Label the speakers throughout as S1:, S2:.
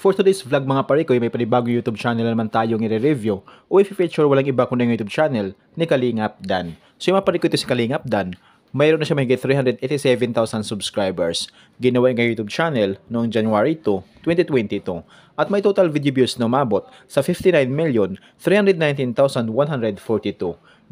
S1: For today's vlog mga pare ko, may panibagong YouTube channel naman tayong i-review o i-feature walang iba kundi yung YouTube channel ni Kalingap Dan. So yung mga pare ko, ito si Kalingap Dan, mayroon na siya mahigit 387,000 subscribers. Ginawa yung YouTube channel noong January 2, 2022 at may total video views na umabot sa 59,319,142.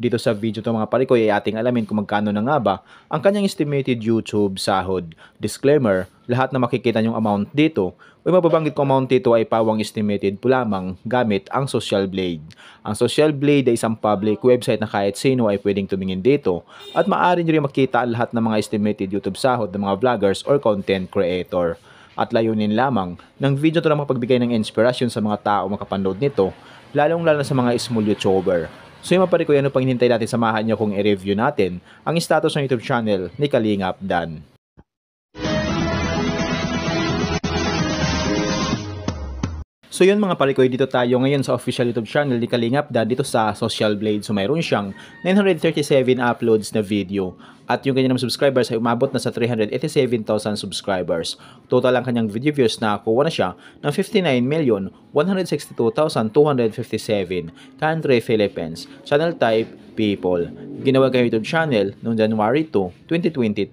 S1: Dito sa video to mga pare ko ay ating alamin kung magkano na nga ba ang kanyang estimated YouTube sahod. Disclaimer, lahat na makikita nyong amount dito o mababanggit kong amount dito ay pawang estimated po lamang gamit ang Social Blade. Ang Social Blade ay isang public website na kahit sino ay pwedeng tumingin dito at maaari nyo rin makita ang lahat ng mga estimated YouTube sahod ng mga vloggers or content creator. At layunin lamang ng video to na makapagbigay ng inspirasyon sa mga tao makapanood nito, lalong-lalo na sa mga small YouTuber. So yung mapare ko, ano pang hinintay natin, samahan nyo kung i-review natin ang status ng YouTube channel ni Kalingap Dan. So yun mga pare ko, dito tayo ngayon sa official YouTube channel ni Kalingap Dan dito sa Social Blade. So mayroon siyang 937 uploads na video. At yung kanyang subscribers ay umabot na sa 387,000 subscribers. Total ang kanyang video views na kuha na siya ng 59,162,257. Country, Philippines. Channel type, people. Ginawa kay YouTube channel noong January 2, 2022.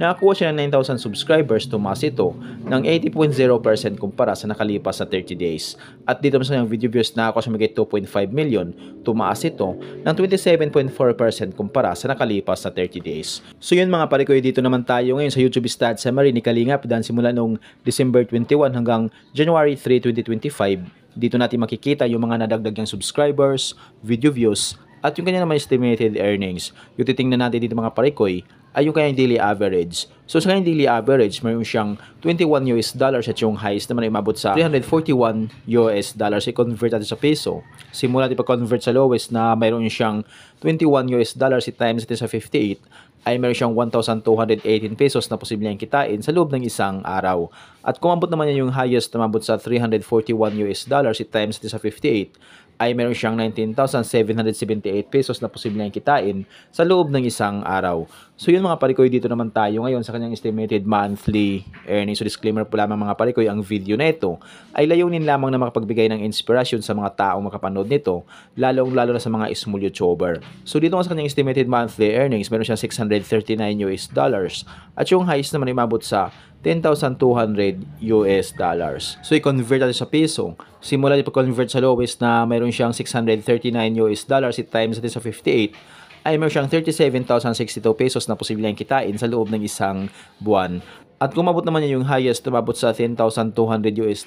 S1: Nakakuha siya ng 9,000 subscribers, tumaas ito ng 80.0% kumpara sa nakalipas na 30 days. At dito sa kanyang video views nakakuha siya magiging 2.5 million, tumaas ito ng 27.4% kumpara sa nakalipas na 30 days. So yun mga pare ko, dito naman tayo ngayon sa YouTube stats summary ni Kalingap Dan simula noong December 21 hanggang January 3, 2025. Dito natin makikita yung mga nadagdag niyang subscribers, video views, at yung kanya naman estimated earnings. Yung titingnan natin dito mga pare ko ay yung kanyang daily average. So sa kanyang daily average, mayroon siyang $21 at yung highest naman ay umabot sa $341. I-convert natin sa peso. Simula natin pag-convert sa lowest na mayroon siyang $21 i-times natin sa 58 ay meron siyang 1,218 pesos na posibleng kitain sa loob ng isang araw. At kung abot naman yung highest na umabot sa $341 i-times natin sa 58 ay meron siyang 19,778 pesos na posibleng kitain sa loob ng isang araw. So yun mga parikoy, dito naman tayo ngayon sa kanyang estimated monthly earnings. So disclaimer po lamang mga parikoy, ang video na ito ay layunin lamang na makapagbigay ng inspirasyon sa mga taong makapanood nito, lalong-lalo na sa mga small YouTuber. So dito nga sa kanyang estimated monthly earnings, meron siyang $639 at yung highest naman ay umabot sa $10,200. So i-convert natin sa peso. Simula din pag-convert sa lowest na mayroon siyang $639 i-times natin sa 58 ay mayroon siyang 37,062 pesos na posibleng kitain sa loob ng isang buwan. At kung mabot naman niya yung highest, tumabot sa $10,200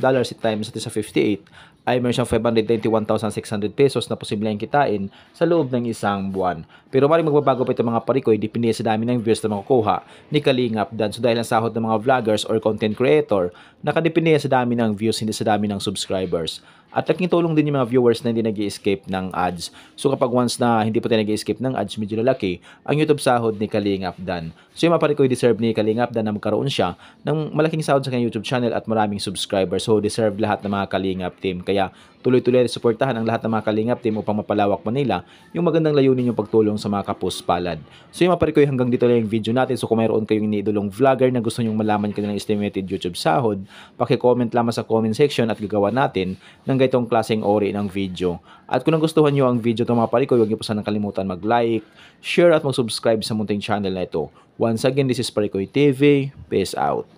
S1: i-times natin sa 58 ay meron siyang 591,600 pesos na posibleng kitain sa loob ng isang buwan. Pero maring magbabago pa ito mga parikoy, depende sa dami ng views na makukuha ni Kalingap Dan. So dahil ang sahod ng mga vloggers or content creator, nakadepende sa dami ng views, hindi sa dami ng subscribers. At laking tulong din yung mga viewers na hindi nag-i-escape ng ads. So kapag once na hindi po tayo nag-i-escape ng ads, medyo lalaki ang YouTube sahod ni Kalingap Dan. So yung mga parikoy, deserve ni Kalingap Dan na magkaroon siya ng malaking sahod sa kanyang YouTube channel at maraming subscribers. So deserve lahat ng mga Kalingap team. Kaya tuloy-tuloy suportahan ang lahat ng mga Kalingap team upang mapalawak Manila yung magandang layunin yung pagtulong sa mga kapuspalad. So yung mga parikoy, hanggang dito lang yung video natin. So kung mayroon kayong iniidolong vlogger na gusto nyong malaman kanilang estimated YouTube sahod, paki-comment lamang sa comment section at gagawa natin ng ganitong klaseng ori ng video. At kung nagustuhan nyo ang video ito mga parikoy, huwag niyo po sanang kalimutan mag-like, share at mag-subscribe sa munting channel na ito. Once again, this is Parikoy TV. Peace out.